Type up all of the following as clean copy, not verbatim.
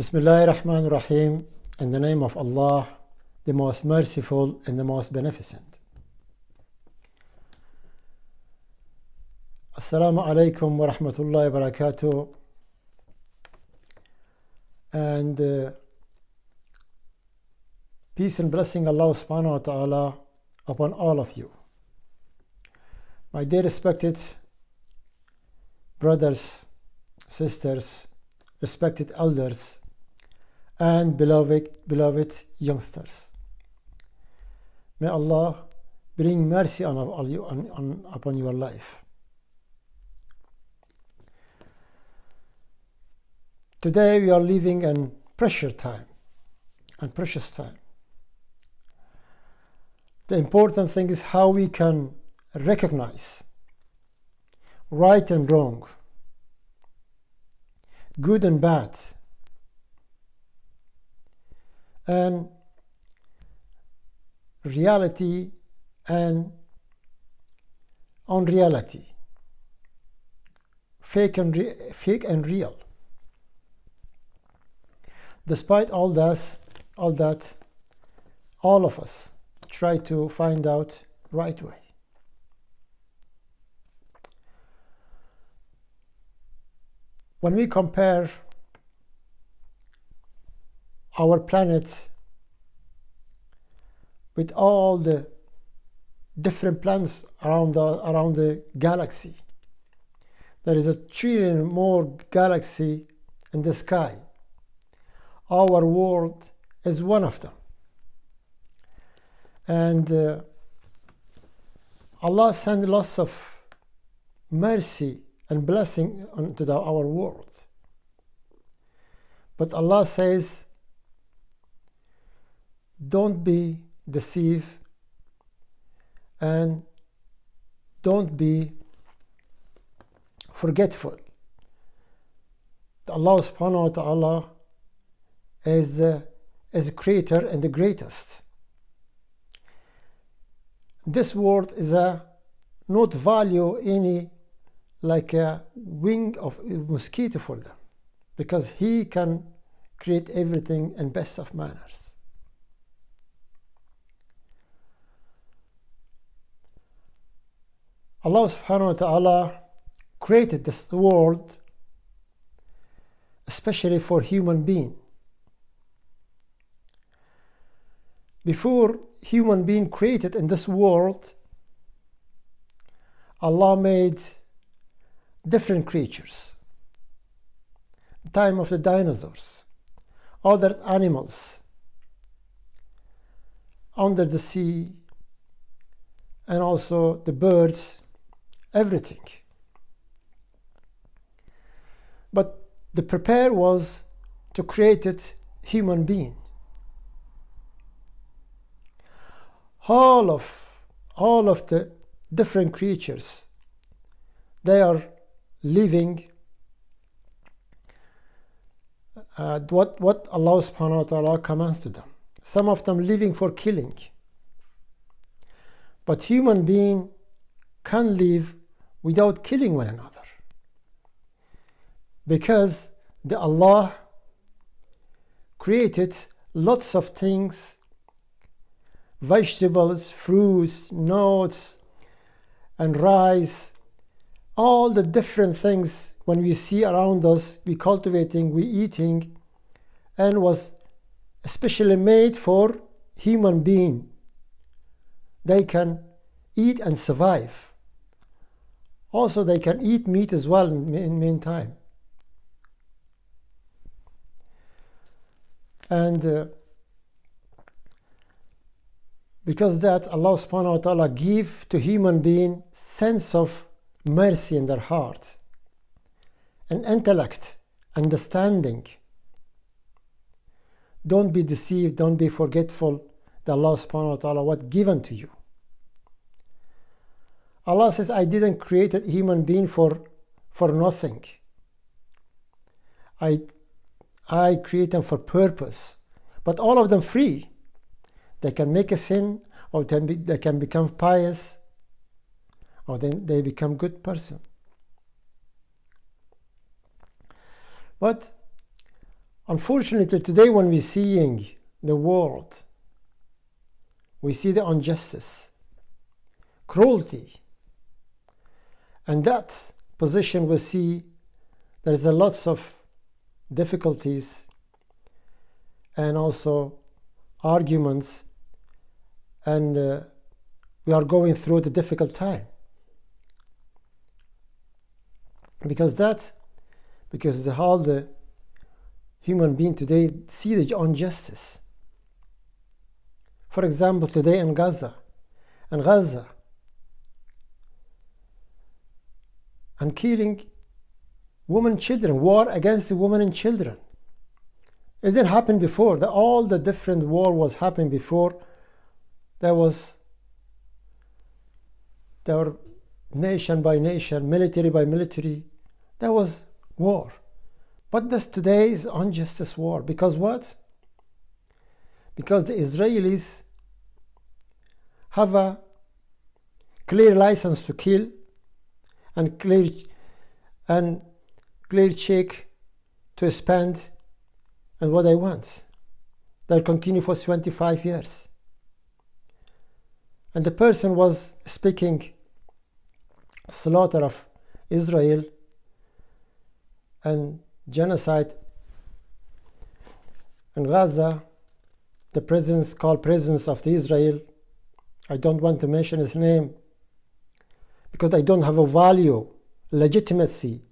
Bismillahir Rahmanir Rahim, in the name of Allah, the most merciful and the most beneficent. Assalamu alaikum wa rahmatullahi wa barakatuh. And peace and blessing Allah subhanahu wa ta'ala upon all of you. My dear respected brothers, sisters, respected elders, and beloved youngsters. May Allah bring mercy upon your life. Today we are living in precious time. The important thing is how we can recognize right and wrong, good and bad, and reality and unreality, fake and real. Despite all that, all of us try to find out right way. When we compare our planet with all the different planets around the galaxy, there is 1 trillion more galaxy in the sky. Our world is one of them. And Allah sent lots of mercy and blessing onto our world. But Allah says, don't be deceived and don't be forgetful. Allah subhanahu wa ta'ala is the creator and the greatest. This world is not value any like a wing of a mosquito for them, because He can create everything in best of manners. Allah subhanahu wa ta'ala created this world especially for human being. Before human being created in this world, Allah made different creatures. Time of the dinosaurs, other animals, under the sea, and also the birds, everything. But the prepare was to create it human being. All of the different creatures, they are living what Allah subhanahu wa ta'ala commands to them. Some of them living for killing. But human being can live without killing one another, because the Allah created lots of things, vegetables, fruits, nuts, and rice, all the different things when we see around us, we cultivating, we eating, and was especially made for human being. They can eat and survive. Also, they can eat meat as well in meantime. And because that, Allah subhanahu wa ta'ala give to human being sense of mercy in their heart, and intellect, understanding. Don't be deceived, don't be forgetful that Allah subhanahu wa ta'ala what given to you. Allah says, I didn't create a human being for nothing. I create them for purpose. But all of them free. They can make a sin, or they can become pious, or then they become good person. But Unfortunately, today when we're seeing the world, we see the injustice, cruelty, and that position we see there's a lots of difficulties and also arguments, and we are going through the difficult time because all the human being today see the injustice. For example, today in Gaza, and killing women and children, war against the women and children. It didn't happen before. All the different war was happening before. There were nation by nation, military by military. There was war. But this today is injustice war. Because what? Because the Israelis have a clear license to kill and clear check to spend and what they want. They'll continue for 25 years. And the person was speaking slaughter of Israel and genocide in Gaza. The president called president of the Israel. I don't want to mention his name because I don't have a value, legitimacy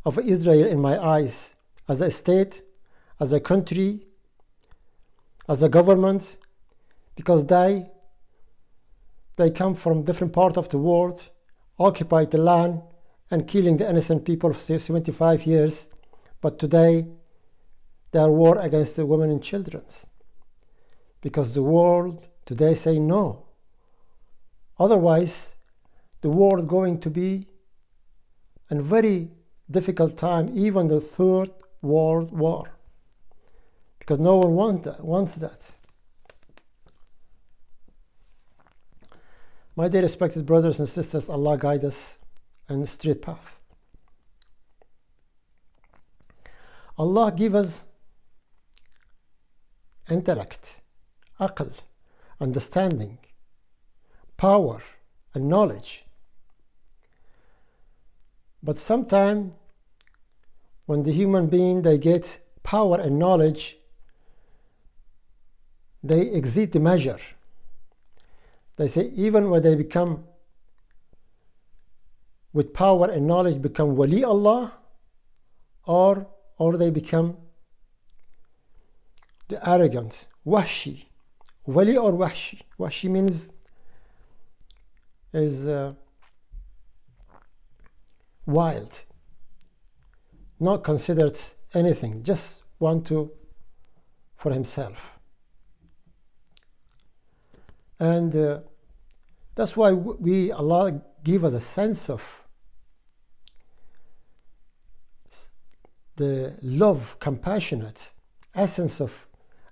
of Israel in my eyes as a state, as a country, as a government, because they come from different parts of the world, occupied the land and killing the innocent people for 75 years. But today they are war against the women and children because the world today say no. Otherwise, the world going to be a very difficult time, even the Third World War, because no one wants that. My dear respected brothers and sisters, Allah guide us in the straight path. Allah give us intellect, aql, understanding, power and knowledge. But sometimes when the human being they get power and knowledge, they exceed the measure. They say even when they become with power and knowledge become wali Allah, or they become the arrogant, wahshi, wali or wahshi. Wahshi means is wild, not considered anything, just want to for himself. And that's why Allah give us a sense of the love, compassionate essence of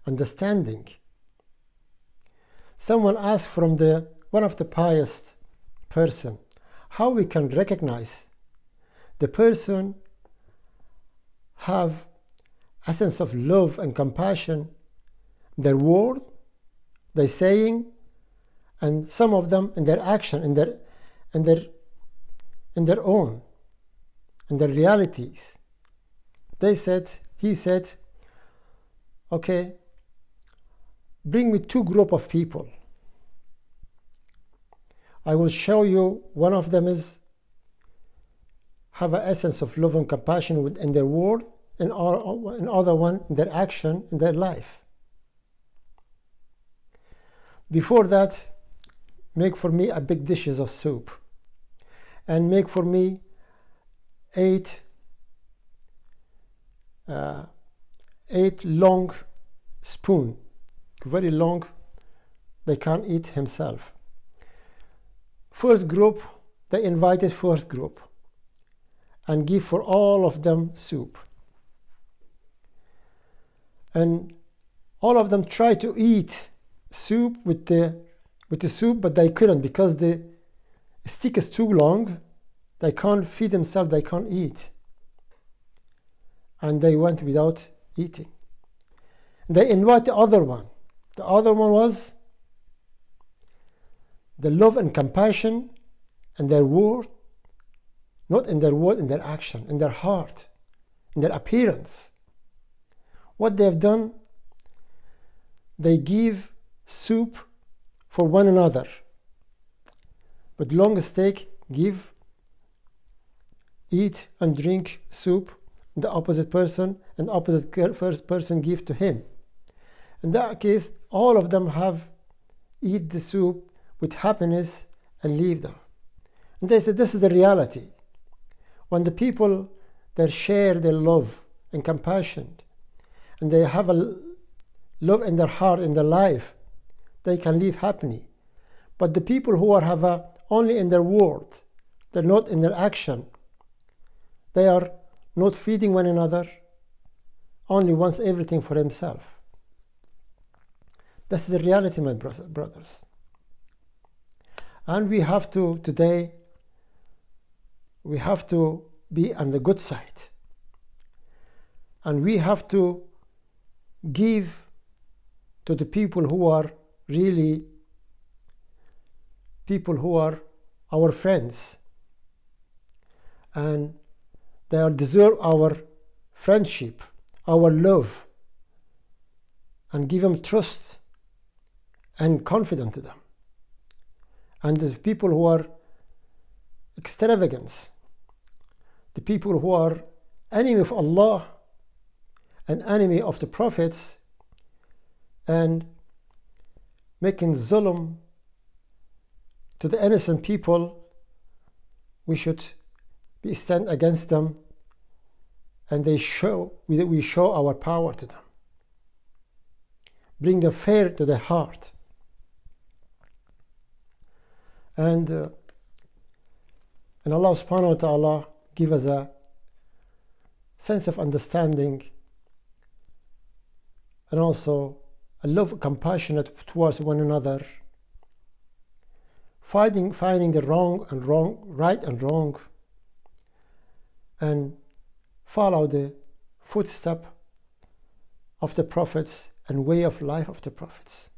understanding. Someone asked from one of the pious person how we can recognize the person have a sense of love and compassion, their word, their saying, and some of them in their action, in their own, in their realities. He said, okay, bring me two group of people. I will show you one of them is have an essence of love and compassion within their word, and another one in their action, in their life. Before that, make for me a big dishes of soup, and make for me 8 long spoon, very long, they can't eat himself. First group, they invited first group and give for all of them soup. And all of them tried to eat soup with the soup, but they couldn't because the stick is too long. They can't feed themselves, they can't eat. And they went without eating. They invite the other one. The other one was the love and compassion in their word, not in their word, in their action, in their heart, in their appearance. What they have done, they give soup for one another. But long stake, eat and drink soup, the opposite person, and opposite first person give to him. In that case, all of them have eat the soup with happiness and leave them. And they said this is the reality. When the people they share their love and compassion, and they have a love in their heart, in their life, they can live happily. But the people who have only in their word, they're not in their action, they are not feeding one another, only wants everything for himself. This is the reality, my brothers. And we have to, today, we have to be on the good side. And we have to give to the people who are really people who are our friends. And they deserve our friendship, our love, and give them trust and confidence to them. And the people who are extravagant, the people who are enemy of Allah and enemy of the prophets, and making zulm to the innocent people, we should stand against them, and we show our power to them. Bring the fear to their heart. And Allah subhanahu wa ta'ala give us a sense of understanding, and also a love, compassionate towards one another, finding the right and wrong, and follow the footstep of the prophets and way of life of the prophets.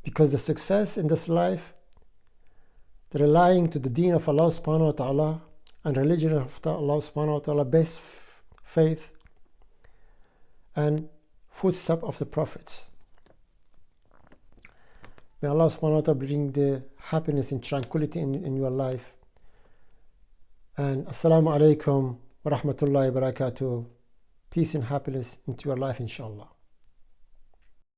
Because the success in this life, the relying to the deen of Allah subhanahu wa ta'ala and religion of Allah subhanahu wa ta'ala, best faith and footstep of the prophets. May Allah subhanahu wa ta'ala bring the happiness and tranquility in your life. And Assalamu alaikum wa rahmatullahi wa barakatuh. Peace and happiness into your life, inshallah.